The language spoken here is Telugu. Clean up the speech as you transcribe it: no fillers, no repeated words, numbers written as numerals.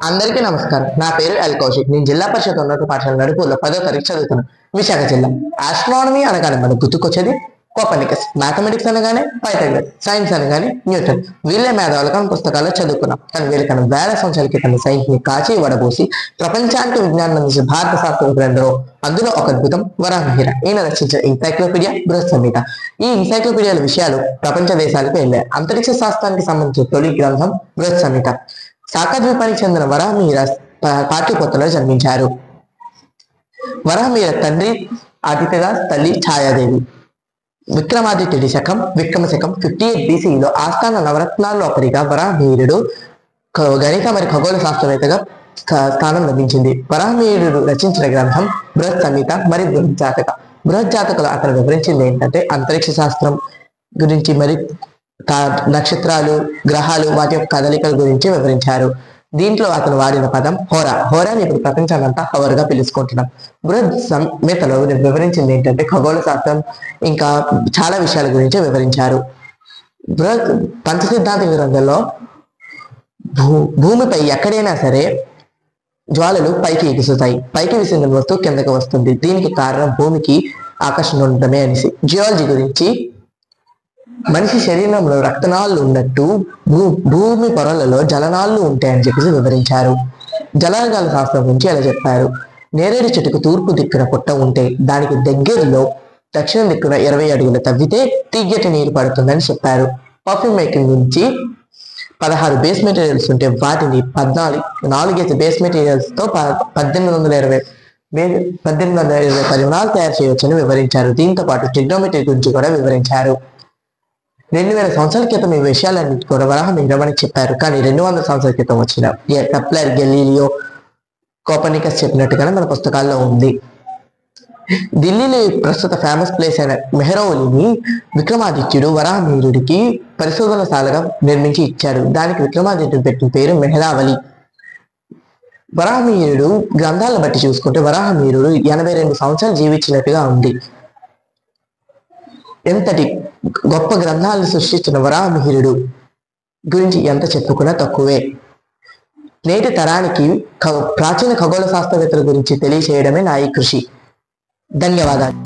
అందరికీ నమస్కారం. నా పేరు ఎల్ కౌశిక్. నేను జిల్లా పరిషత్ ఉన్నత పాఠశాల నడుపులో 10వ తరగతి చదువుతున్నాను. విశాఖ జిల్లా. ఆస్ట్రానమీ అనగానే మనకు గుర్తుకొచ్చేది కోపర్నికస్. మ్యాథమెటిక్స్ అనగానే పైథాగరస్, సైన్స్ అనగానే న్యూటన్. వీళ్ళే మేధావులుగా పుస్తకాల్లో చదువుకున్నాం. కానీ వీళ్ళకన్నా వేల సంవత్సరాల క్రితం సైన్స్ ని కాచి వడబోసి ప్రపంచానికి విజ్ఞానం అందించిన భారత శాస్త్రవేత్తలు అందులో ఒక అద్భుతం వరాహమిహిర. ఈయన రచించిన ఎన్సైక్లోపీడియా బృహత్ సంహిత. ఈ ఎన్సైక్లోపీడియాల విషయాలు ప్రపంచ దేశాలకు వెళ్ళాయి. అంతరిక్ష శాస్త్రానికి సంబంధించిన తొలి గ్రంథం బృహత్ సంహిత. శాఖద్వీపానికి చెందిన వరాహమిహిర పాట్లిపుత్రలో జన్మించారు. వరాహమిహిర తండ్రి ఆదిత్యదాస్, తల్లి ఛాయాదేవి. విక్రమాదిత్యుడి శకం విక్రమశకం 58 BCEలో ఆస్థాన నవరత్నాల్లో ఒకరిగా వరాహమిహిరుడు గణిత మరియు ఖగోళ శాస్త్రవేత్తగా స్థానం లభించింది. వరాహమిహిరుడు రచించిన గ్రంథం బృహత్ సంహిత మరియు బృహత్ జాతక. బృహత్ జాతకలో అతను వివరించింది ఏంటంటే అంతరిక్ష శాస్త్రం గురించి, మరి నక్షత్రాలు, గ్రహాలు, వాటి యొక్క కదలికల గురించి వివరించారు. దీంట్లో అతను వాడిన పదం హోరా. హోరాని ఇప్పుడు ప్రపంచానంతా హవర్గా పిలుచుకుంటున్నాం. బృహత్ సంహితలో వివరించింది ఏంటంటే ఖగోళ శాస్త్రం, ఇంకా చాలా విషయాల గురించి వివరించారు. బృహత్ పంచసిద్ధాంత గ్రంథంలో భూమిపై ఎక్కడైనా సరే జ్వాలలు పైకి ఎగుసుతాయి, పైకి విసిరిన వస్తువు కిందకి వస్తుంది. దీనికి కారణం భూమికి ఆకర్షణ ఉండటమే అనేసి. జియాలజీ గురించి మనిషి శరీరంలో రక్తనాళాలు ఉన్నట్టు భూమి పొరలలో జలనాళ్ళు ఉంటాయని చెప్పేసి వివరించారు. జలాగాల శాస్త్రం గురించి ఎలా చెప్పారు. నేరేడు చెట్టుకు తూర్పు దిక్కున పుట్ట ఉంటే దానికి దగ్గరలో దక్షిణ దిక్కున 20 అడుగులు తవ్వితే తీగటి నీరు పడుతుందని చెప్పారు. పర్ఫ్యూమ్ మేకింగ్ గురించి 16 బేస్ మెటీరియల్స్ ఉంటే వాటిని 4 బేస్ మెటీరియల్స్ తో 1820 పరిమాణాలు తయారు చేయవచ్చని వివరించారు. దీంతో పాటు ట్రిగ్నోమెట్రీ గురించి కూడా వివరించారు. 2000 సంవత్సరాల క్రితం ఈ విషయాలన్నీ కూడా వరాహమిహిర మనకి చెప్పారు. కానీ 200 సంవత్సరాల క్రితం వచ్చిన కెప్లర్, గెలీలియో, కోపర్నికస్ చెప్పినట్టుగానే మన పుస్తకాల్లో ఉంది. ఢిల్లీలో ప్రస్తుత ఫేమస్ ప్లేస్ అయిన మెహ్రౌలిని విక్రమాదిత్యుడు వరాహమిహిరుడికి పరిశోధనశాలగా నిర్మించి ఇచ్చాడు. దానికి విక్రమాదిత్యుడు పెట్టిన పేరు మెహ్రావలి. వరాహమిహిరుడు గ్రంథాలను బట్టి చూసుకుంటే వరాహమిహిరుడు 82 సంవత్సరాలు జీవించినట్టుగా ఉంది. ఎంతటి గొప్ప గ్రంథాలను సృష్టించిన వరాహమిహిరుడు గురించి ఎంత చెప్పుకున్నా తక్కువే. నేటి తరానికి ప్రాచీన ఖగోళ శాస్త్రవేత్తల గురించి తెలియచేయడమే నా ఈ కృషి. ధన్యవాదాలు.